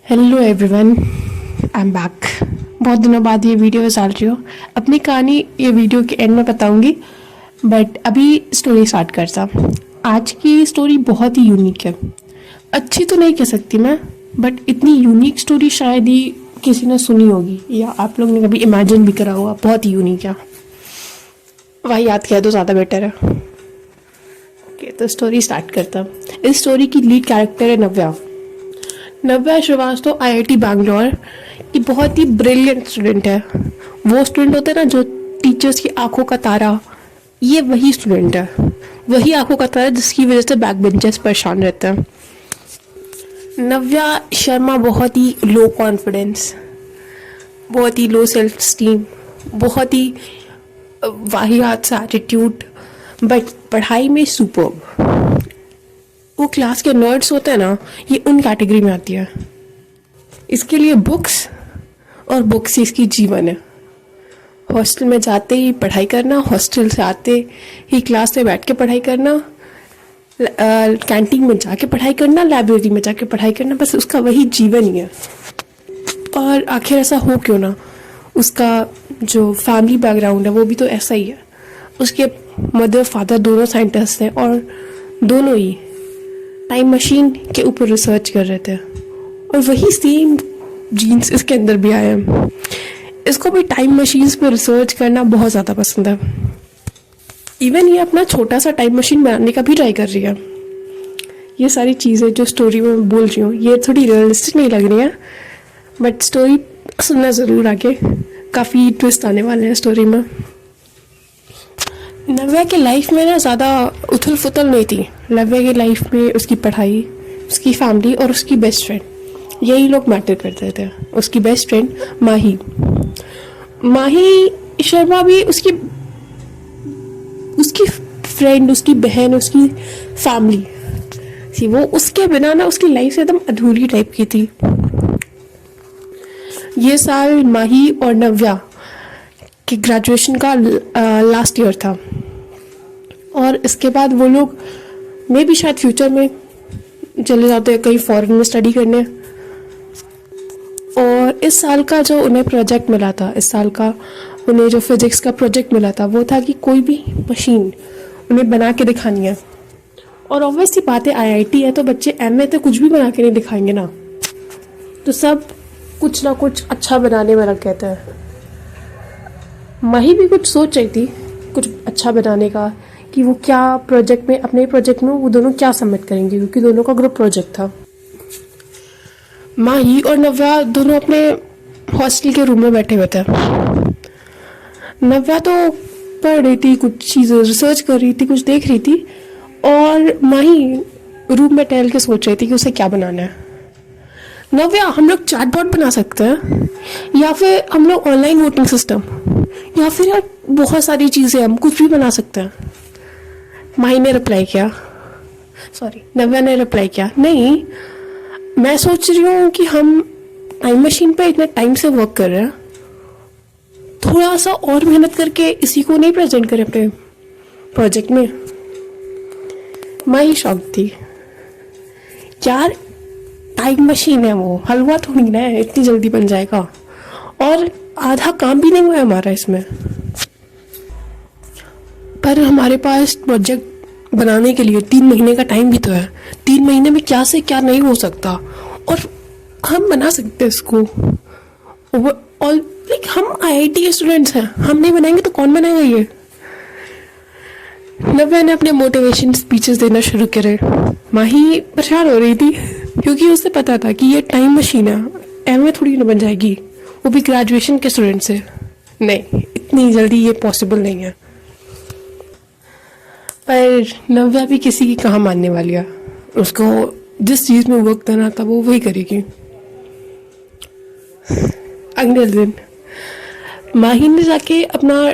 Hello everyone, I am back. बहुत दिनों बाद ये वीडियो डाल रही हूँ। अपनी कहानी ये वीडियो के एंड में बताऊंगी, बट अभी स्टोरी स्टार्ट करता। आज की स्टोरी बहुत ही यूनिक है। अच्छी तो नहीं कह सकती मैं, बट इतनी यूनिक स्टोरी शायद ही किसी ने सुनी होगी या आप लोग ने कभी इमेजिन भी करा होगा। बहुत ही यूनिक है, वही याद किया तो ज़्यादा बेटर है। ओके, तो स्टोरी स्टार्ट करता। इस स्टोरी की लीड कैरेक्टर है नव्या। नव्या श्रीवास्तव आईआईटी बैंगलोर की बहुत ही ब्रिलियंट स्टूडेंट है। वो स्टूडेंट होते हैं ना जो टीचर्स की आंखों का तारा, ये वही स्टूडेंट है। वही आंखों का तारा जिसकी वजह से बैक बेंचर्स परेशान रहते हैं। नव्या शर्मा बहुत ही लो कॉन्फिडेंस, बहुत ही लो सेल्फ स्टीम, बहुत ही वाहियात सा एटीट्यूड, बट पढ़ाई में सुपर्ब। वो क्लास के नर्ड्स होते हैं ना, ये उन कैटेगरी में आती है। इसके लिए बुक्स और बुक्स ही इसकी जीवन है। हॉस्टल में जाते ही पढ़ाई करना, हॉस्टल से आते ही क्लास में बैठ के पढ़ाई करना, कैंटीन में जाके पढ़ाई करना, लाइब्रेरी में जाके पढ़ाई करना, बस उसका वही जीवन ही है। और आखिर ऐसा हो क्यों ना, उसका जो फैमिली बैकग्राउंड है वो भी तो ऐसा ही है। उसके मदर फादर दोनों साइंटिस्ट हैं और दोनों ही टाइम मशीन के ऊपर रिसर्च कर रहे थे, और वही सेम जीन्स इसके अंदर भी आए हैं। इसको भी टाइम मशीन्स पर रिसर्च करना बहुत ज़्यादा पसंद है। इवन ये अपना छोटा सा टाइम मशीन बनाने का भी ट्राई कर रही है। ये सारी चीज़ें जो स्टोरी में बोल रही हूँ ये थोड़ी रियलिस्टिक नहीं लग रही है, बट स्टोरी सुनना ज़रूर आगे, काफ़ी ट्विस्ट आने वाले हैं स्टोरी में। नव्या के लाइफ में ना ज़्यादा उथल फुथल नहीं थी। नव्या की लाइफ में उसकी पढ़ाई, उसकी फैमिली और उसकी बेस्ट फ्रेंड, यही लोग मैटर करते थे। उसकी बेस्ट फ्रेंड माही शर्मा भी उसकी फ्रेंड, उसकी बहन, उसकी फैमिली थी। वो उसके बिना ना उसकी लाइफ एकदम अधूरी टाइप की थी। ये साल माही और नव्या के ग्रेजुएशन का लास्ट ईयर था, और इसके बाद वो लोग मे भी शायद फ्यूचर में चले जाते हैं कहीं फॉरेन में स्टडी करने। और इस साल का जो उन्हें प्रोजेक्ट मिला था, इस साल का उन्हें जो फिजिक्स का प्रोजेक्ट मिला था वो था कि कोई भी मशीन उन्हें बना के दिखानी है। और ऑब्वियसली बात है, आईआईटी है तो बच्चे एमए तो कुछ भी बना के नहीं दिखाएंगे ना, तो सब कुछ ना कुछ अच्छा बनाने में लग गए थे। माही भी कुछ सोच रही थी कुछ अच्छा बनाने का, कि वो क्या प्रोजेक्ट में, अपने प्रोजेक्ट में वो दोनों क्या सबमिट करेंगे, क्योंकि दोनों का ग्रुप प्रोजेक्ट था। माही और नव्या दोनों अपने हॉस्टल के रूम में बैठे हुए थे। नव्या तो पढ़ रही थी, कुछ चीज़ें रिसर्च कर रही थी, कुछ देख रही थी, और माही रूम में टहल के सोच रही थी कि उसे क्या बनाना है। नव्या, हम लोग चैटबॉट बना सकते हैं, या फिर हम लोग ऑनलाइन वोटिंग सिस्टम, या फिर यार बहुत सारी चीज़ें, हम कुछ भी बना सकते हैं। माही ने रिप्लाई किया, नव्या ने रिप्लाई किया, नहीं, मैं सोच रही हूँ कि हम टाइम मशीन पे इतने टाइम से वर्क कर रहे हैं, थोड़ा सा और मेहनत करके इसी को नहीं प्रेजेंट करें अपने प्रोजेक्ट में। माही शॉक थी, यार टाइम मशीन है, वो हलवा थोड़ी ना है, इतनी जल्दी बन जाएगा, और आधा काम भी नहीं हुआ है हमारा इसमें। पर हमारे पास प्रोजेक्ट बनाने के लिए 3 महीने का टाइम भी तो है। 3 महीने में क्या से क्या नहीं हो सकता, और हम बना सकते हैं इसको। और लाइक हम आईआईटी के स्टूडेंट्स हैं, हम नहीं बनाएंगे तो कौन बनाएगा ये। नव्या ने अपने मोटिवेशन स्पीचेस देना शुरू करे। माही परेशान हो रही थी, क्योंकि उसे पता था कि ये टाइम मशीन है, एमए थोड़ी ना बन जाएगी, वो भी ग्रेजुएशन के स्टूडेंट से। नहीं, इतनी जल्दी ये पॉसिबल नहीं है। पर नव्या भी किसी की कहाँ मानने वाली है। उसको जिस चीज़ में वर्क करना था वो वही करेगी। अगले दिन माही ने जाके अपना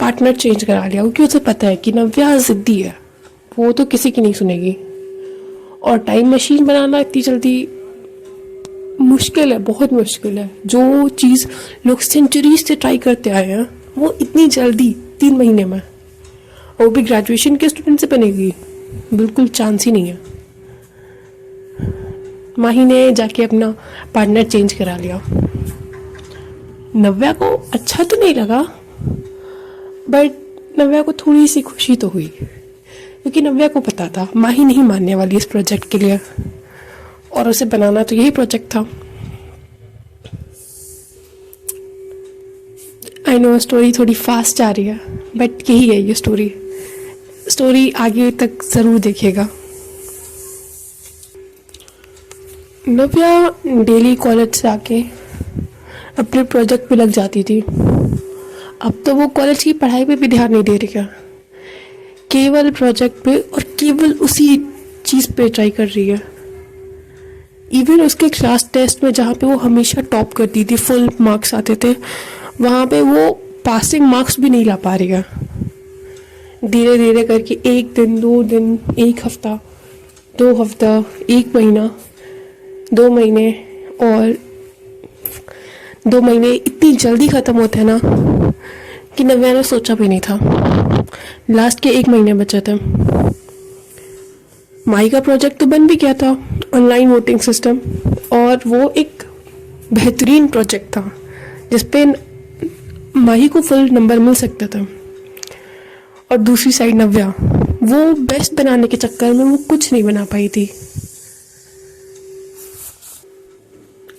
पार्टनर चेंज करा लिया, क्योंकि उसे पता है कि नव्या जिद्दी है, वो तो किसी की नहीं सुनेगी। और टाइम मशीन बनाना इतनी जल्दी मुश्किल है, बहुत मुश्किल है। जो चीज़ लोग सेंचुरीज से ट्राई करते आए हैं वो इतनी जल्दी 3 महीने में, वो भी ग्रेजुएशन के स्टूडेंट से बनेगी, बिल्कुल चांस ही नहीं है। माही ने जाके अपना पार्टनर चेंज करा लिया। नव्या को अच्छा तो नहीं लगा, बट नव्या को थोड़ी सी खुशी तो हुई, क्योंकि नव्या को पता था माही नहीं मानने वाली इस प्रोजेक्ट के लिए, और उसे बनाना तो यही प्रोजेक्ट था। आई नो स्टोरी थोड़ी फास्ट जा रही है, बट यही है ये स्टोरी आगे तक ज़रूर देखिएगा। नव्या डेली कॉलेज से आके अपने प्रोजेक्ट पे लग जाती थी। अब तो वो कॉलेज की पढ़ाई पे भी ध्यान नहीं दे रही है, केवल प्रोजेक्ट पे और केवल उसी चीज़ पे ट्राई कर रही है। इवन उसके क्लास टेस्ट में जहाँ पे वो हमेशा टॉप करती थी, फुल मार्क्स आते थे, वहाँ पे वो पासिंग मार्क्स भी नहीं ला पा रही है। धीरे धीरे करके 1 दिन, 2 दिन, 1 हफ्ता, 2 हफ्ता, 1 महीना, 2 महीने, और 2 महीने इतनी जल्दी ख़त्म होते हैं ना कि नव्या ने सोचा भी नहीं था। लास्ट के 1 महीने बचे थे। माही का प्रोजेक्ट तो बन भी गया था, ऑनलाइन वोटिंग सिस्टम, और वो एक बेहतरीन प्रोजेक्ट था जिसपे माही को फुल नंबर मिल सकता था। और दूसरी साइड नव्या, वो बेस्ट बनाने के चक्कर में वो कुछ नहीं बना पाई थी।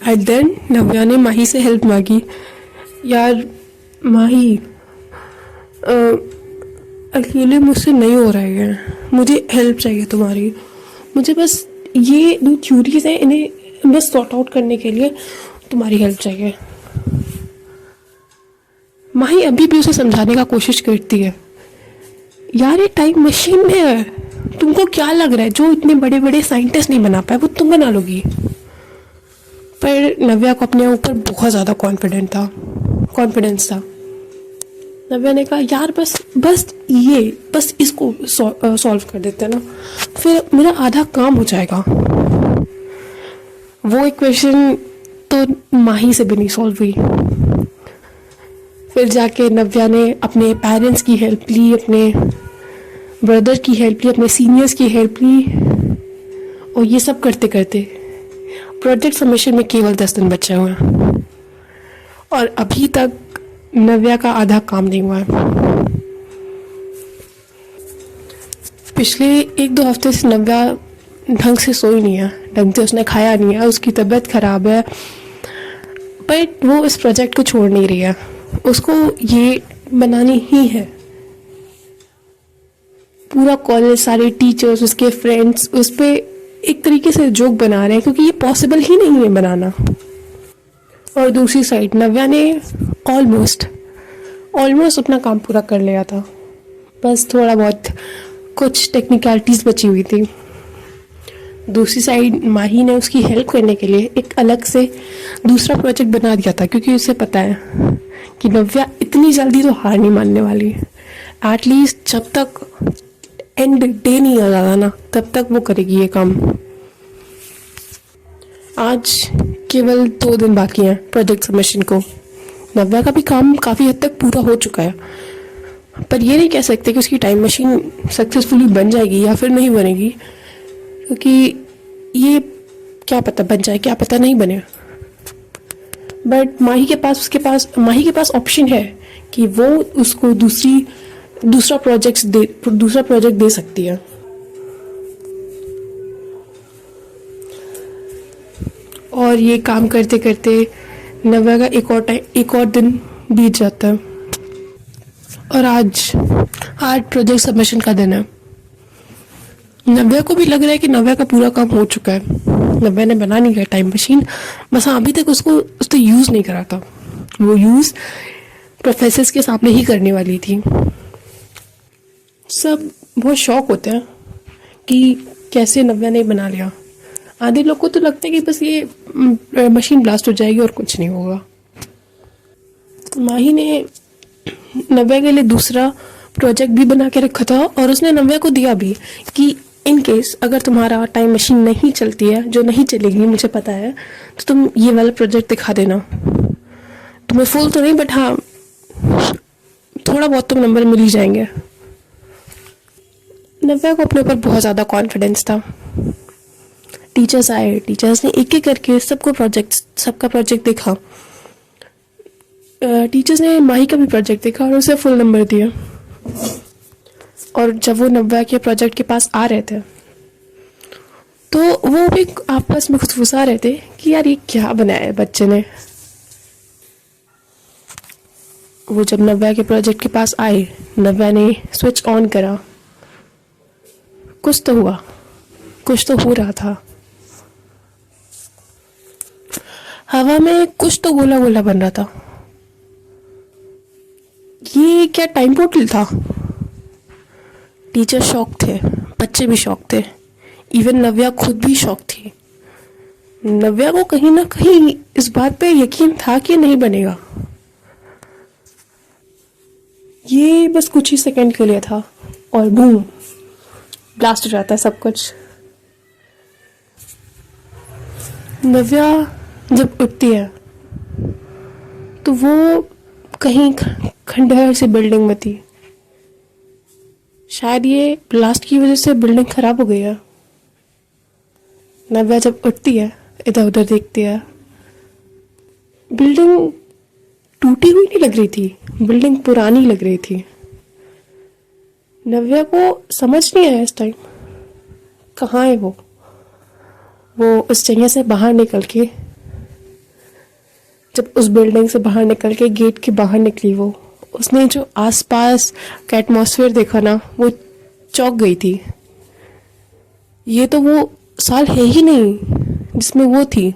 एट देन नव्या ने माही से हेल्प मांगी, यार माही अकेले मुझसे नहीं हो रहा है, मुझे हेल्प चाहिए तुम्हारी, मुझे बस ये 2 थ्योरीज हैं, इन्हें बस सॉर्ट आउट करने के लिए तुम्हारी हेल्प चाहिए। माही अभी भी उसे समझाने का कोशिश करती है, यार ये टाइम मशीन है, तुमको क्या लग रहा है जो इतने बड़े बड़े साइंटिस्ट नहीं बना पाए वो तुम बना लोगी। पर नव्या को अपने ऊपर बहुत ज़्यादा कॉन्फिडेंस था। नव्या ने कहा, यार बस इसको सॉल्व कर देते हैं ना, फिर मेरा आधा काम हो जाएगा। वो इक्वेशन तो माही से भी नहीं सॉल्व हुई। फिर जाके नव्या ने अपने पेरेंट्स की हेल्प ली, अपने ब्रदर की हेल्प ली, अपने सीनियर्स की हेल्प ली, और ये सब करते करते प्रोजेक्ट सबमिशन में केवल 10 दिन बचे हुए हैं, और अभी तक नव्या का आधा काम नहीं हुआ है। पिछले 1-2 हफ्ते से नव्या ढंग से सोई नहीं है, ढंग से उसने खाया नहीं है, उसकी तबीयत खराब है, बट वो इस प्रोजेक्ट को छोड़ नहीं रही है, उसको ये बनानी ही है। पूरा कॉलेज, सारे टीचर्स, उसके फ्रेंड्स उस पर एक तरीके से जोक बना रहे हैं, क्योंकि ये पॉसिबल ही नहीं है बनाना। और दूसरी साइड नव्या ने ऑलमोस्ट अपना काम पूरा कर लिया था, बस थोड़ा बहुत कुछ टेक्निकलिटीज़ बची हुई थी। दूसरी साइड माही ने उसकी हेल्प करने के लिए एक अलग से दूसरा प्रोजेक्ट बना दिया था, क्योंकि उसे पता है कि नव्या इतनी जल्दी तो हार नहीं मानने वाली। एटलीस्ट जब तक एंड डे नहीं आ जाता ना, तब तक वो करेगी ये काम। आज केवल 2 दिन बाकी हैं प्रोजेक्ट सबमिशन को। नव्या का भी काम काफ़ी हद तक पूरा हो चुका है, पर ये नहीं कह सकते कि उसकी टाइम मशीन सक्सेसफुली बन जाएगी या फिर नहीं बनेगी, क्योंकि ये क्या पता बन जाए, क्या पता नहीं बने। बट माही के पास ऑप्शन है कि वो उसको दूसरा प्रोजेक्ट दे सकती है। और ये काम करते करते नव्या का एक और दिन बीत जाता है, और आज प्रोजेक्ट सबमिशन का दिन है। नव्या को भी लग रहा है कि नव्या का पूरा काम हो चुका है, नव्या ने बना नहीं किया टाइम मशीन, बस अभी तक उसको यूज़ नहीं करा था। वो यूज़ प्रोफेसर्स के सामने ही करने वाली थी। सब बहुत शौक होते हैं कि कैसे नव्या ने बना लिया। आधे लोग को तो लगता है कि बस ये मशीन ब्लास्ट हो जाएगी और कुछ नहीं होगा। माही ने नव्या के लिए दूसरा प्रोजेक्ट भी बना के रखा था, और उसने नव्या को दिया भी कि इन केस अगर तुम्हारा टाइम मशीन नहीं चलती है, जो नहीं चलेगी मुझे पता है, तो तुम ये वाला प्रोजेक्ट दिखा देना। तुम्हें फुल तो नहीं, बट हाँ थोड़ा बहुत तो नंबर मिल ही जाएंगे। नव्या को अपने ऊपर बहुत ज़्यादा कॉन्फिडेंस था। टीचर्स आए, टीचर्स ने एक एक करके सबका प्रोजेक्ट देखा। टीचर्स ने माही का भी प्रोजेक्ट देखा और उसे फुल नंबर दिया। और जब वो नव्या के प्रोजेक्ट के पास आ रहे थे तो वो भी आपस में खुशफुसा रहे थे कि यार ये क्या बनाया है बच्चे ने। वो जब नव्या के प्रोजेक्ट के पास आए, नव्या ने स्विच ऑन करा, कुछ तो हुआ, कुछ तो हो रहा था। हवा में कुछ तो गोला गोला बन रहा था। ये क्या टाइम पोर्टल था? टीचर शॉक थे, बच्चे भी शॉक थे, इवन नव्या खुद भी शॉक थी। नव्या को कहीं ना कहीं इस बात पे यकीन था कि नहीं बनेगा। ये बस कुछ ही सेकंड के लिए था और बूम, ब्लास्ट हो जाता है सब कुछ। नव्या जब उठती है तो वो कहीं खंडहर से बिल्डिंग में थी। शायद ये ब्लास्ट की वजह से बिल्डिंग खराब हो गई है। नव्या जब उठती है, इधर उधर देखती है, बिल्डिंग टूटी हुई नहीं लग रही थी, बिल्डिंग पुरानी लग रही थी। नव्या को समझ नहीं आया इस टाइम कहाँ है वो उस जगह से बाहर निकल के, जब उस बिल्डिंग से बाहर निकल के गेट के बाहर निकली, वो उसने जो आसपास का एटमॉस्फेयर देखा ना, वो चौंक गई थी। ये तो वो साल है ही नहीं जिसमें वो थी।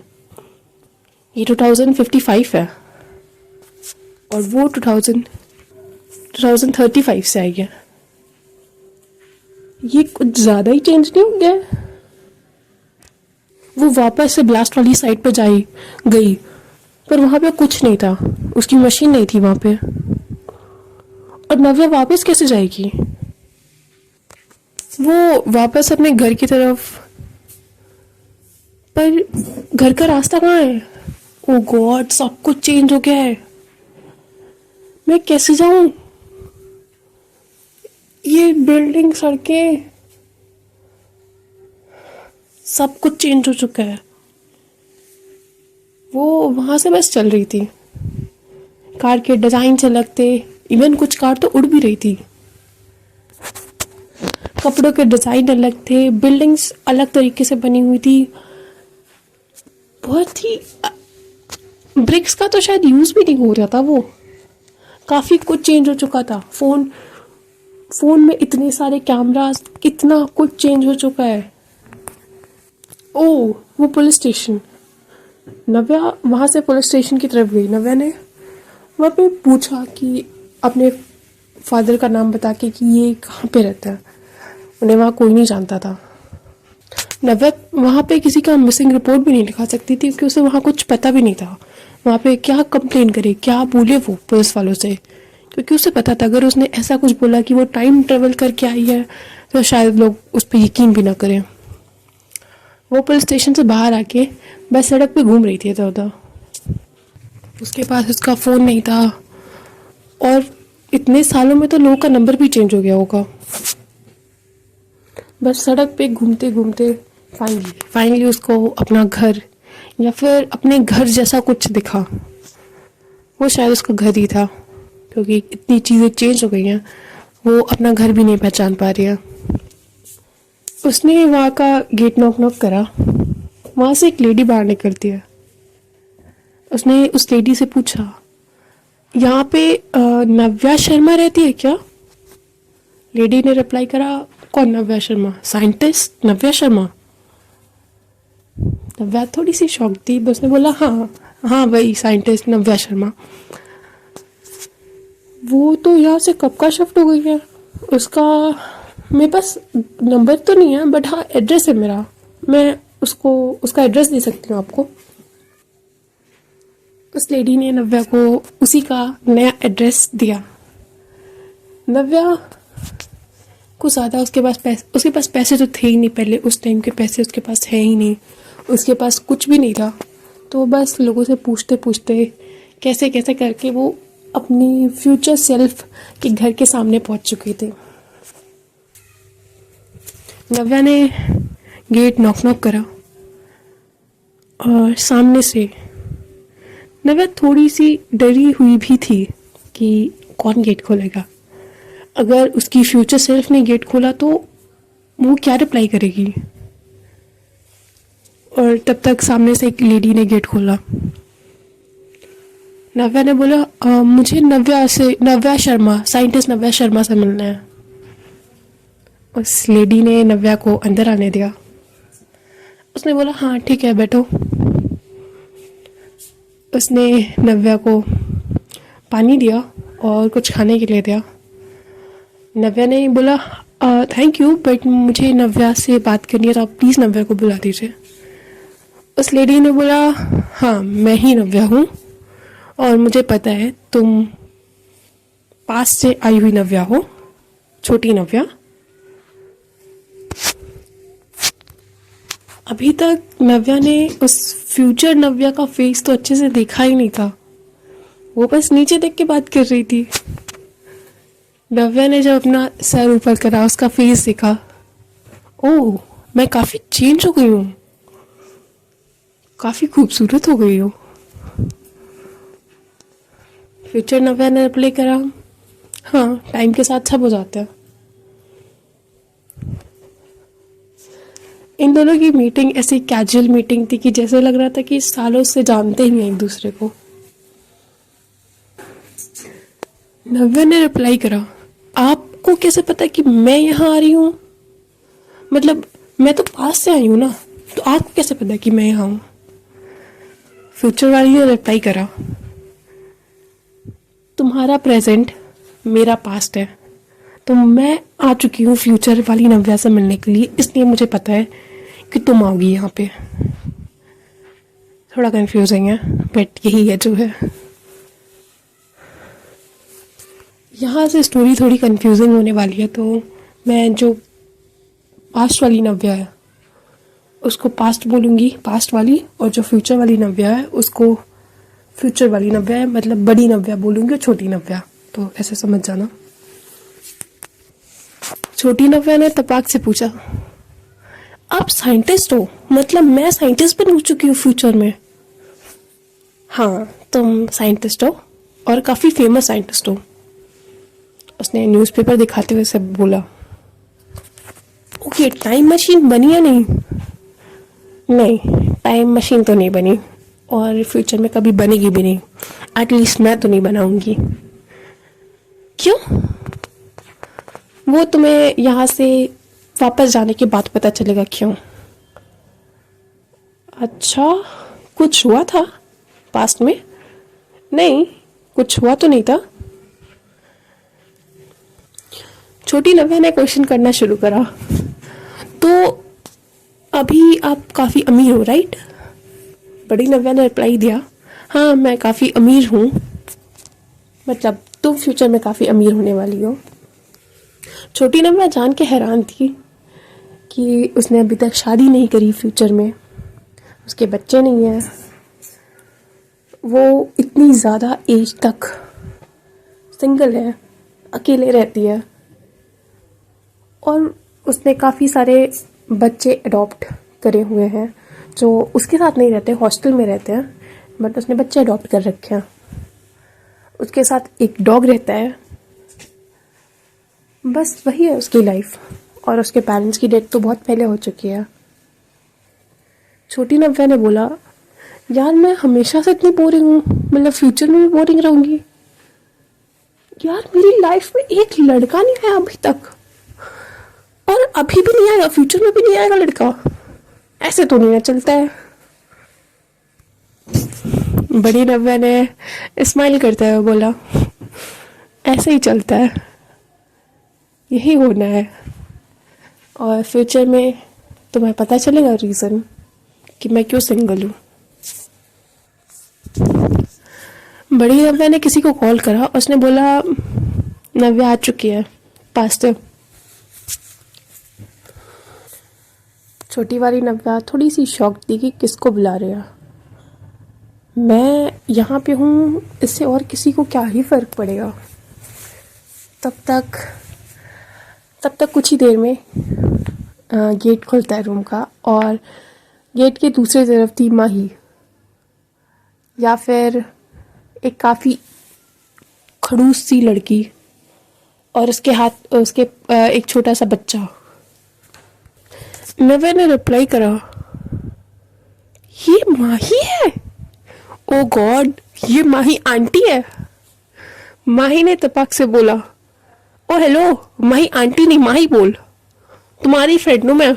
ये 2055 है और वो 2035 से आई है। ये कुछ ज्यादा ही चेंज नहीं हो गया? वो वापस से ब्लास्ट वाली साइड पे गई, पर वहां पे कुछ नहीं था, उसकी मशीन नहीं थी वहां पे। और नव्या वापस कैसे जाएगी? वो वापस अपने घर की तरफ, पर घर का रास्ता कहाँ है? ओ गॉड, सब कुछ चेंज हो गया है। मैं कैसे जाऊं? ये बिल्डिंग, सड़कें, सब कुछ चेंज हो चुका है। वो वहां से बस चल रही थी, कार के डिजाइन से लगते, इवन कुछ कार तो उड़ भी रही थी। कपड़ों के डिजाइन अलग थे, बिल्डिंग्स अलग तरीके से बनी हुई थी। बहुत ही ब्रिक्स का तो शायद यूज भी नहीं हो रहा था। वो काफी कुछ चेंज हो चुका था। फोन में इतने सारे कैमरास, कितना कुछ चेंज हो चुका है। ओ वो पुलिस स्टेशन, नव्या वहां से पुलिस स्टेशन की तरफ गई। नव्या ने वहां पे पूछा कि अपने फादर का नाम बता के कि ये कहाँ पे रहता है। उन्हें वहाँ कोई नहीं जानता था। नव्या वहाँ पे किसी का मिसिंग रिपोर्ट भी नहीं लिखा सकती थी क्योंकि उसे वहाँ कुछ पता भी नहीं था। वहाँ पे क्या कंप्लेन करे, क्या बोले वो पुलिस वालों से, क्योंकि उसे पता था अगर उसने ऐसा कुछ बोला कि वो टाइम ट्रेवल करके आई है तो शायद लोग उस पर यकीन भी ना करें। वो पुलिस स्टेशन से बाहर आके बस सड़क पे घूम रही थी इधर उधर। उसके पास उसका फ़ोन नहीं था और इतने सालों में तो लोगों का नंबर भी चेंज हो गया होगा। बस सड़क पे घूमते घूमते फाइनली उसको अपना घर या फिर अपने घर जैसा कुछ दिखा। वो शायद उसका घर ही था क्योंकि इतनी चीज़ें चेंज हो गई हैं, वो अपना घर भी नहीं पहचान पा रही है। उसने वहाँ का गेट नॉक करा। वहाँ से एक लेडी बाहर निकलती है। उसने उस लेडी से पूछा, यहाँ पे नव्या शर्मा रहती है क्या? लेडी ने रिप्लाई करा, कौन नव्या शर्मा? साइंटिस्ट नव्या शर्मा? नव्या थोड़ी सी शॉक थी, बस उसने बोला हाँ वही साइंटिस्ट नव्या शर्मा। वो तो यहाँ से कब का शिफ्ट हो गई है। उसका मेरे पास नंबर तो नहीं है बट हाँ एड्रेस है मेरा, मैं उसका एड्रेस दे सकती हूँ आपको। उस लेडी ने नव्या को उसी का नया एड्रेस दिया। नव्या को ज़्यादा उसके पास पैसे तो थे ही नहीं, पहले उस टाइम के पैसे उसके पास है ही नहीं, उसके पास कुछ भी नहीं था। तो बस लोगों से पूछते पूछते कैसे कैसे करके वो अपनी फ्यूचर सेल्फ के घर के सामने पहुंच चुकी थी। नव्या ने गेट नॉक करा। और सामने से नव्या थोड़ी सी डरी हुई भी थी कि कौन गेट खोलेगा। अगर उसकी फ्यूचर सेल्फ ने गेट खोला तो वो क्या रिप्लाई करेगी। और तब तक सामने से एक लेडी ने गेट खोला। नव्या ने बोला मुझे नव्या शर्मा, साइंटिस्ट नव्या शर्मा से मिलना है। उस लेडी ने नव्या को अंदर आने दिया। उसने बोला हाँ ठीक है बैठो। उसने नव्या को पानी दिया और कुछ खाने के लिए दिया। नव्या ने बोला थैंक यू बट मुझे नव्या से बात करनी है तो आप प्लीज़ नव्या को बुला दीजिए। उस लेडी ने बोला हाँ मैं ही नव्या हूँ और मुझे पता है तुम पास से आई हुई नव्या हो, छोटी नव्या। अभी तक नव्या ने उस फ्यूचर नव्या का फेस तो अच्छे से देखा ही नहीं था। वो बस नीचे देख के बात कर रही थी। नव्या ने जब अपना सर ऊपर करा, उसका फेस देखा, ओह मैं काफ़ी चेंज हो गई हूँ, काफ़ी खूबसूरत हो गई हूँ। फ्यूचर नव्या ने रिप्लाई करा हाँ टाइम के साथ सब हो जाता है। इन दोनों की मीटिंग ऐसी कैजुअल मीटिंग थी कि जैसे लग रहा था कि सालों से जानते ही हैं एक दूसरे को। नव्या ने रिप्लाई करा आपको कैसे पता कि मैं यहाँ आ रही हूँ, मतलब मैं तो पास से आई हूँ ना, तो आपको कैसे पता कि मैं यहाँ हूँ। फ्यूचर वाली ने रिप्लाई करा तुम्हारा प्रेजेंट मेरा पास्ट है, तो मैं आ चुकी हूँ फ्यूचर वाली नव्या से मिलने के लिए, इसलिए मुझे पता है कि तुम आओगी यहाँ पे। थोड़ा कंफ्यूजिंग है बट यही है जो है। यहाँ से स्टोरी थोड़ी कंफ्यूजिंग होने वाली है, तो मैं जो पास्ट वाली नव्या है उसको पास्ट बोलूँगी, पास्ट वाली, और जो फ्यूचर वाली नव्या है उसको फ्यूचर वाली नव्या है, मतलब बड़ी नव्या बोलूँगी और छोटी नव्या, तो ऐसे समझ जाना। छोटी नव्या ने तपाक से पूछा आप साइंटिस्ट हो, मतलब मैं साइंटिस्ट बन चुकी हूँ फ्यूचर में। हाँ तुम साइंटिस्ट हो और काफ़ी फेमस साइंटिस्ट हो। उसने न्यूज़पेपर दिखाते हुए सब बोला ओके टाइम मशीन बनी या नहीं। नहीं टाइम मशीन तो नहीं बनी और फ्यूचर में कभी बनेगी भी नहीं, एटलीस्ट मैं तो नहीं बनाऊंगी। क्यों? वो तुम्हें यहाँ से वापस जाने के बाद पता चलेगा क्यों। अच्छा कुछ हुआ था पास्ट में? नहीं कुछ हुआ तो नहीं था। छोटी नव्या ने क्वेश्चन करना शुरू करा तो अभी आप काफ़ी अमीर हो राइट। बड़ी नव्या ने रिप्लाई दिया हाँ मैं काफ़ी अमीर हूँ, मतलब तुम फ्यूचर में काफ़ी अमीर होने वाली हो। छोटी नव्या जान के हैरान थी कि उसने अभी तक शादी नहीं करी, फ्यूचर में उसके बच्चे नहीं हैं, वो इतनी ज़्यादा एज तक सिंगल है, अकेले रहती है, और उसने काफ़ी सारे बच्चे अडॉप्ट करे हुए हैं जो उसके साथ नहीं रहते, हॉस्टल में रहते हैं, बट उसने बच्चे अडॉप्ट कर रखे हैं। उसके साथ एक डॉग रहता है, बस वही है उसकी लाइफ, और उसके पेरेंट्स की डेथ तो बहुत पहले हो चुकी है। छोटी नव्या ने बोला यार मैं हमेशा से इतनी बोरिंग हूँ, मतलब फ्यूचर में भी बोरिंग रहूँगी। यार मेरी लाइफ में एक लड़का नहीं आया अभी तक, और अभी भी नहीं आएगा, फ्यूचर में भी नहीं आएगा लड़का, ऐसे तो नहीं चलता है। बड़ी नव्या ने स्माइल करते हुए बोला ऐसे ही चलता है, यही होना है, और फ्यूचर में तुम्हें पता चलेगा रीज़न कि मैं क्यों सिंगल हूँ। बड़ी नव्या ने किसी को कॉल करा, उसने बोला नव्या आ चुकी है पास से। छोटी वाली नव्या थोड़ी सी शॉक थी कि किसको बुला रहे हैं, मैं यहाँ पे हूँ, इससे और किसी को क्या ही फ़र्क पड़ेगा। तब तक कुछ ही देर में गेट खुलता है रूम का, और गेट के दूसरी तरफ थी माही, या फिर एक काफ़ी खड़ूस सी लड़की, और उसके एक छोटा सा बच्चा। नव्या ने रिप्लाई करा, ये माही है? ओ गॉड, ये माही आंटी है। माही ने तपाक से बोला, ओ हेलो, माही आंटी नहीं, माही बोल, तुम्हारी फ्रेंड हूं मैं।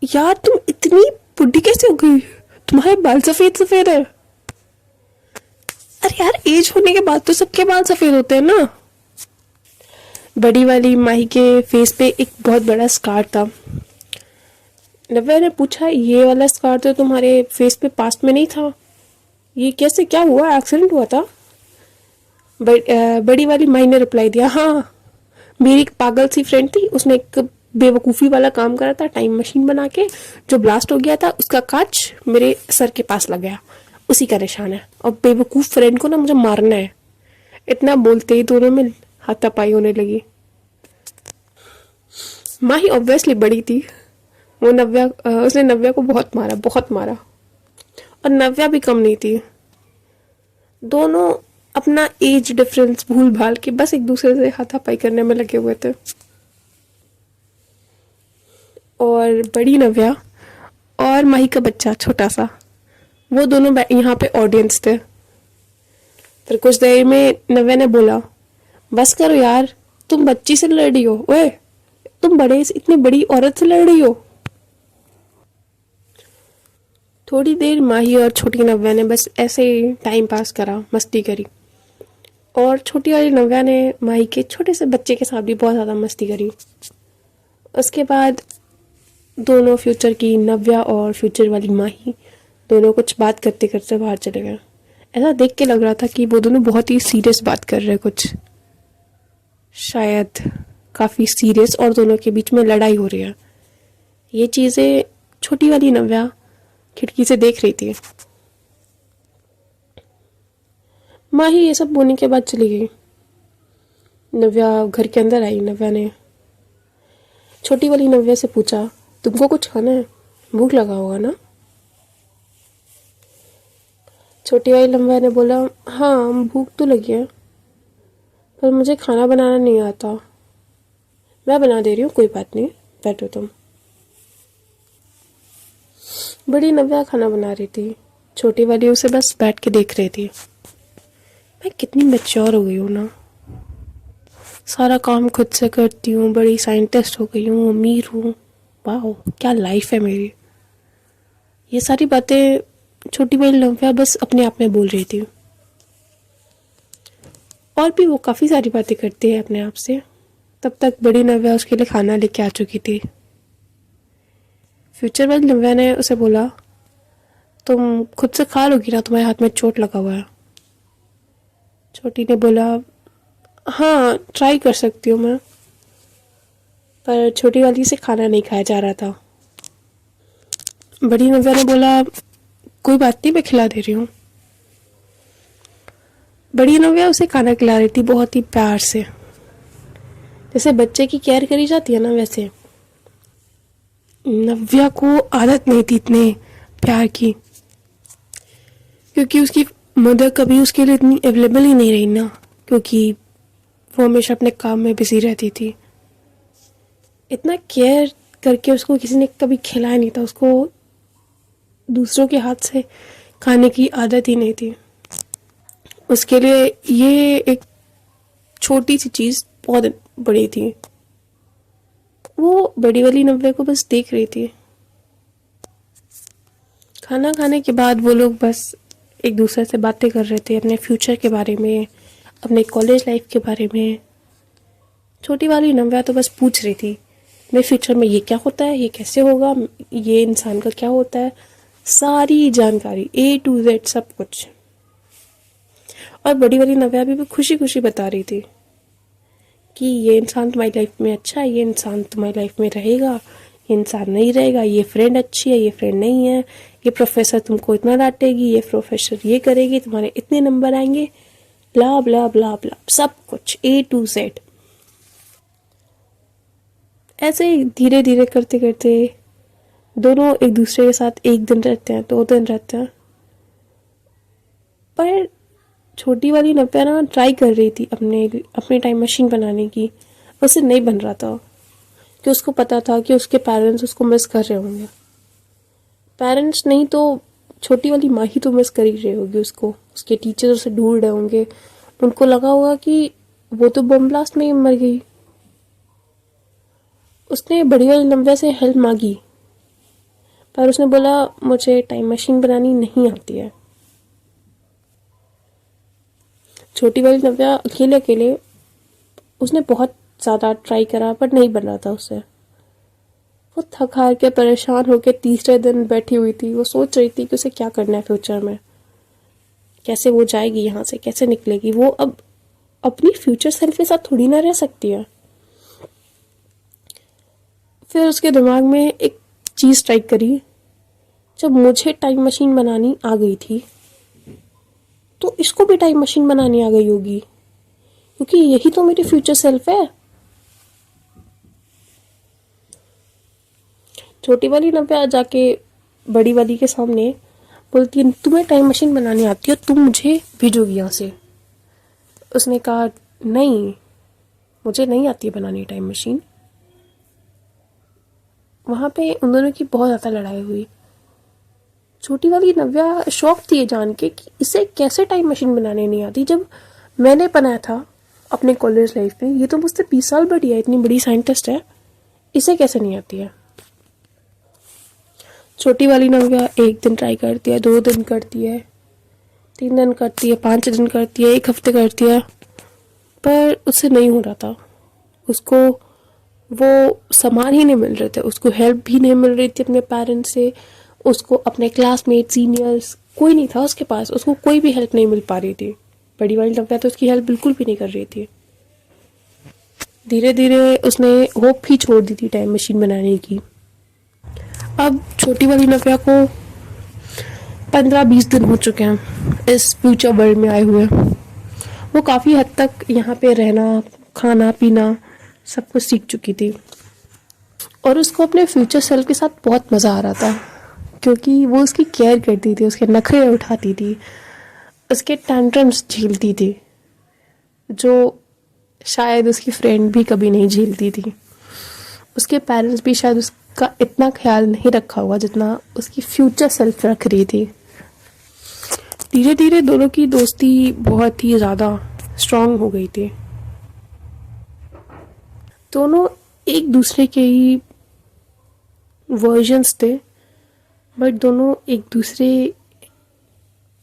यार तुम इतनी बुढ़ी कैसे हो गई? तुम्हारे बाल सफेद सफेद है। अरे यार, एज होने के बाद तो सबके बाल सफेद होते हैं ना। बड़ी वाली माही के फेस पे एक बहुत बड़ा स्कार था। नव्या ने पूछा, ये वाला स्कार तो तुम्हारे फेस पे पास्ट में नहीं था, ये कैसे, क्या हुआ, एक्सीडेंट हुआ था? बड़ी वाली माही ने रिप्लाई दिया, हाँ, मेरी एक पागल सी फ्रेंड थी, उसने एक बेवकूफ़ी वाला काम करा था, टाइम मशीन बना के, जो ब्लास्ट हो गया था उसका कांच मेरे सर के पास लग गया, उसी का निशान है, और बेवकूफ़ फ्रेंड को ना मुझे मारना है। इतना बोलते ही दोनों में हाथापाई होने लगी। माही ऑब्वियसली बड़ी थी, उसने नव्या को बहुत मारा, बहुत मारा, और नव्या भी कम नहीं थी। दोनों अपना एज डिफरेंस भूल भाल के बस एक दूसरे से हाथापाई करने में लगे हुए थे। और बड़ी नव्या और माही का बच्चा छोटा सा, वो दोनों यहाँ पे ऑडियंस थे। फिर कुछ देर में नव्या ने बोला, बस करो यार, तुम बच्ची से लड़ रही हो, ओए तुम इतनी बड़ी औरत से लड़ रही हो। थोड़ी देर माही और छोटी नव्या ने बस ऐसे ही टाइम पास करा, मस्ती करी, और छोटी वाली नव्या ने माही के छोटे से बच्चे के साथ भी बहुत ज़्यादा मस्ती करी। उसके बाद दोनों, फ्यूचर की नव्या और फ्यूचर वाली माही, दोनों कुछ बात करते करते बाहर चले गए। ऐसा देख के लग रहा था कि वो दोनों बहुत ही सीरियस बात कर रहे हैं, कुछ शायद काफ़ी सीरियस, और दोनों के बीच में लड़ाई हो रही है। ये चीज़ें छोटी वाली नव्या खिड़की से देख रही थी। माही ये सब बोलने के बाद चली गई। नव्या घर के अंदर आई। नव्या ने छोटी वाली नव्या से पूछा, तुमको कुछ खाना है? भूख लगा होगा ना? छोटी वाली नव्या ने बोला, हाँ भूख तो लगी है, पर मुझे खाना बनाना नहीं आता। मैं बना दे रही हूँ, कोई बात नहीं, बैठो तुम। बड़ी नव्या खाना बना रही थी, छोटी वाली उसे बस बैठ के देख रही थी। मैं कितनी मैच्योर हो गई हूँ ना, सारा काम खुद से करती हूँ, बड़ी साइंटिस्ट हो गई हूँ, अमीर हूँ, वाह क्या लाइफ है मेरी। ये सारी बातें छोटी वाली नव्या बस अपने आप में बोल रही थी। और भी वो काफ़ी सारी बातें करती है अपने आप से। तब तक बड़ी नव्या उसके लिए खाना लेके आ चुकी थी। फ्यूचर वाली नव्या ने उसे बोला, तुम खुद से खा लोगी ना, तुम्हारे हाथ में चोट लगा हुआ है। छोटी ने बोला, हाँ ट्राई कर सकती हूँ मैं, पर छोटी वाली से खाना नहीं खाया जा रहा था। बड़ी नव्या ने बोला, कोई बात नहीं, मैं खिला दे रही हूँ। बड़ी नव्या उसे खाना खिला रही थी बहुत ही प्यार से, जैसे बच्चे की केयर करी जाती है ना, वैसे। नव्या को आदत नहीं थी इतने प्यार की, क्योंकि उसकी मदर कभी उसके लिए इतनी अवेलेबल ही नहीं रही ना, क्योंकि वो हमेशा अपने काम में बिजी रहती थी। इतना केयर करके उसको किसी ने कभी खिलाया नहीं था। उसको दूसरों के हाथ से खाने की आदत ही नहीं थी। उसके लिए ये एक छोटी सी चीज़ बहुत बड़ी थी। वो बड़ी वाली नव्या को बस देख रही थी। खाना खाने के बाद वो लोग बस एक दूसरे से बातें कर रहे थे, अपने फ्यूचर के बारे में, अपने कॉलेज लाइफ के बारे में। छोटी वाली नव्या तो बस पूछ रही थी, मेरे फ्यूचर में ये क्या होता है, ये कैसे होगा, ये इंसान का क्या होता है, सारी जानकारी A to Z सब कुछ। और बड़ी वाली नव्या भी खुशी खुशी बता रही थी कि ये इंसान तुम्हारी लाइफ में अच्छा है, ये इंसान तुम्हारी लाइफ में रहेगा, ये इंसान नहीं रहेगा, ये फ्रेंड अच्छी है, ये फ्रेंड नहीं है, ये प्रोफेसर तुमको इतना डांटेगी, ये प्रोफेसर ये करेगी, तुम्हारे इतने नंबर आएंगे, ब्ला ब्ला ब्ला ब्ला, सब कुछ A to Z। ऐसे ही धीरे धीरे करते करते दोनों एक दूसरे के साथ एक दिन रहते हैं, 2 दिन रहते हैं। पर छोटी वाली नव्या ना ट्राई कर रही थी अपनी टाइम मशीन बनाने की। उससे नहीं बन रहा था कि उसको पता था कि उसके पेरेंट्स उसको मिस कर रहे होंगे। पेरेंट्स नहीं तो छोटी वाली माँ ही तो मिस कर ही रही होगी उसको। उसके टीचर उसे ढूंढ रहे होंगे। उनको लगा होगा कि वो तो बम ब्लास्ट में ही मर गई। उसने बड़ी वाली नव्या से हेल्प मांगी, पर उसने बोला मुझे टाइम मशीन बनानी नहीं आती है। छोटी वाली नव्या अकेले अकेले उसने बहुत ज़्यादा ट्राई करा पर नहीं बन रहा था उससे। वो थक हार के परेशान होकर तीसरे दिन बैठी हुई थी। वो सोच रही थी कि उसे क्या करना है फ्यूचर में, कैसे वो जाएगी यहाँ से, कैसे निकलेगी। वो अब अपनी फ्यूचर सेल्फ के साथ थोड़ी ना रह सकती है। फिर उसके दिमाग में एक चीज़ स्ट्राइक करी, जब मुझे टाइम मशीन बनानी आ गई थी तो इसको भी टाइम मशीन बनानी आ गई होगी, क्योंकि यही तो मेरी फ्यूचर सेल्फ है। छोटी वाली नव्या जाके बड़ी वाली के सामने बोलती है तुम्हें टाइम मशीन बनानी आती है, तुम मुझे भेजोगी यहाँ से। उसने कहा नहीं, मुझे नहीं आती है बनानी टाइम मशीन। वहाँ पे उन दोनों की बहुत ज़्यादा लड़ाई हुई। छोटी वाली नव्या शौक थी ये जान के कि इसे कैसे टाइम मशीन बनाने नहीं आती, जब मैंने बनाया था अपने कॉलेज लाइफ में। ये तो मुझसे 20 साल बड़ी है, इतनी बड़ी साइंटिस्ट है, इसे कैसे नहीं आती है। छोटी वाली नव्या 1 दिन ट्राई करती है, 2 दिन करती है, 3 दिन करती है, 5 दिन करती है, 1 हफ्ते करती है, पर उससे नहीं हो रहा था। उसको वो सामान ही नहीं मिल रहे थे, उसको हेल्प भी नहीं मिल रही थी अपने पेरेंट्स से। उसको अपने क्लासमेट सीनियर्स कोई नहीं था उसके पास, उसको कोई भी हेल्प नहीं मिल पा रही थी। बड़ी वाली नव्या तो उसकी हेल्प बिल्कुल भी नहीं कर रही थी। धीरे धीरे उसने होप ही छोड़ दी थी टाइम मशीन बनाने की। अब छोटी वाली नव्या को 15-20 दिन हो चुके हैं इस फ्यूचर वर्ल्ड में आए हुए। वो काफ़ी हद तक यहाँ पे रहना, खाना पीना सब कुछ सीख चुकी थी, और उसको अपने फ्यूचर सेल्फ के साथ बहुत मज़ा आ रहा था, क्योंकि वो उसकी केयर करती थी, उसके नखरे उठाती थी, उसके टैंट्रम्स झेलती थी, जो शायद उसकी फ्रेंड भी कभी नहीं झेलती थी। उसके पेरेंट्स भी शायद उसका इतना ख्याल नहीं रखा होगा जितना उसकी फ्यूचर सेल्फ रख रही थी। धीरे धीरे दोनों की दोस्ती बहुत ही ज़्यादा स्ट्रांग हो गई थी। दोनों एक दूसरे के ही वर्जन्स थे, बट दोनों एक दूसरे,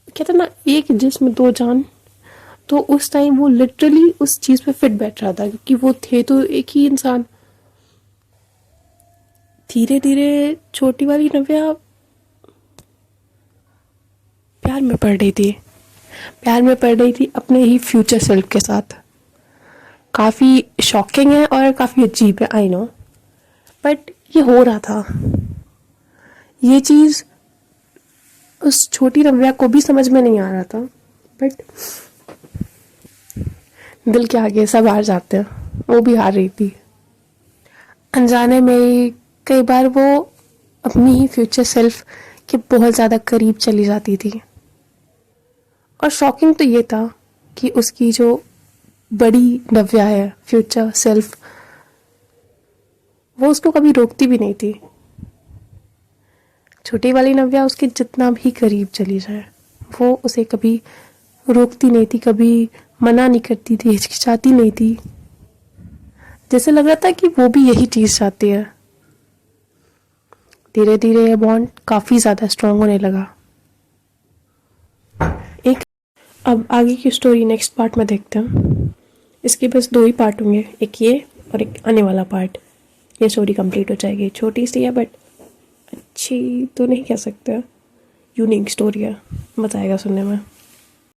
कहते ना एक जिस्म दो जान, तो उस टाइम वो लिटरली उस चीज़ पे फिट बैठ रहा था, क्योंकि वो थे तो एक ही इंसान। धीरे धीरे छोटी वाली नव्या प्यार में पड़ रही थी अपने ही फ्यूचर सेल्फ के साथ। काफ़ी शॉकिंग है और काफ़ी अजीब है, आई नो, बट ये हो रहा था। ये चीज़ उस छोटी नव्या को भी समझ में नहीं आ रहा था, बट दिल के आगे सब हार जाते हैं, वो भी हार रही थी। अनजाने में कई बार वो अपनी ही फ्यूचर सेल्फ के बहुत ज़्यादा करीब चली जाती थी। और शॉकिंग तो ये था कि उसकी जो बड़ी नव्या है, फ्यूचर सेल्फ, वो उसको कभी रोकती भी नहीं थी। छोटी वाली नव्या उसके जितना भी करीब चली जाए, वो उसे कभी रोकती नहीं थी, कभी मना नहीं करती थी, हिचकिचाती नहीं थी। जैसे लग रहा था कि वो भी यही चीज़ चाहती है। धीरे धीरे ये बॉन्ड काफ़ी ज़्यादा स्ट्रांग होने लगा। अब आगे की स्टोरी नेक्स्ट पार्ट में देखते हैं। इसके बस 2 ही पार्ट होंगे, एक ये और एक आने वाला पार्ट। ये स्टोरी कंप्लीट हो जाएगी। छोटी सी है बट अच्छी तो नहीं कह सकते, यूनिक स्टोरी है, मज़ा आएगा सुनने में।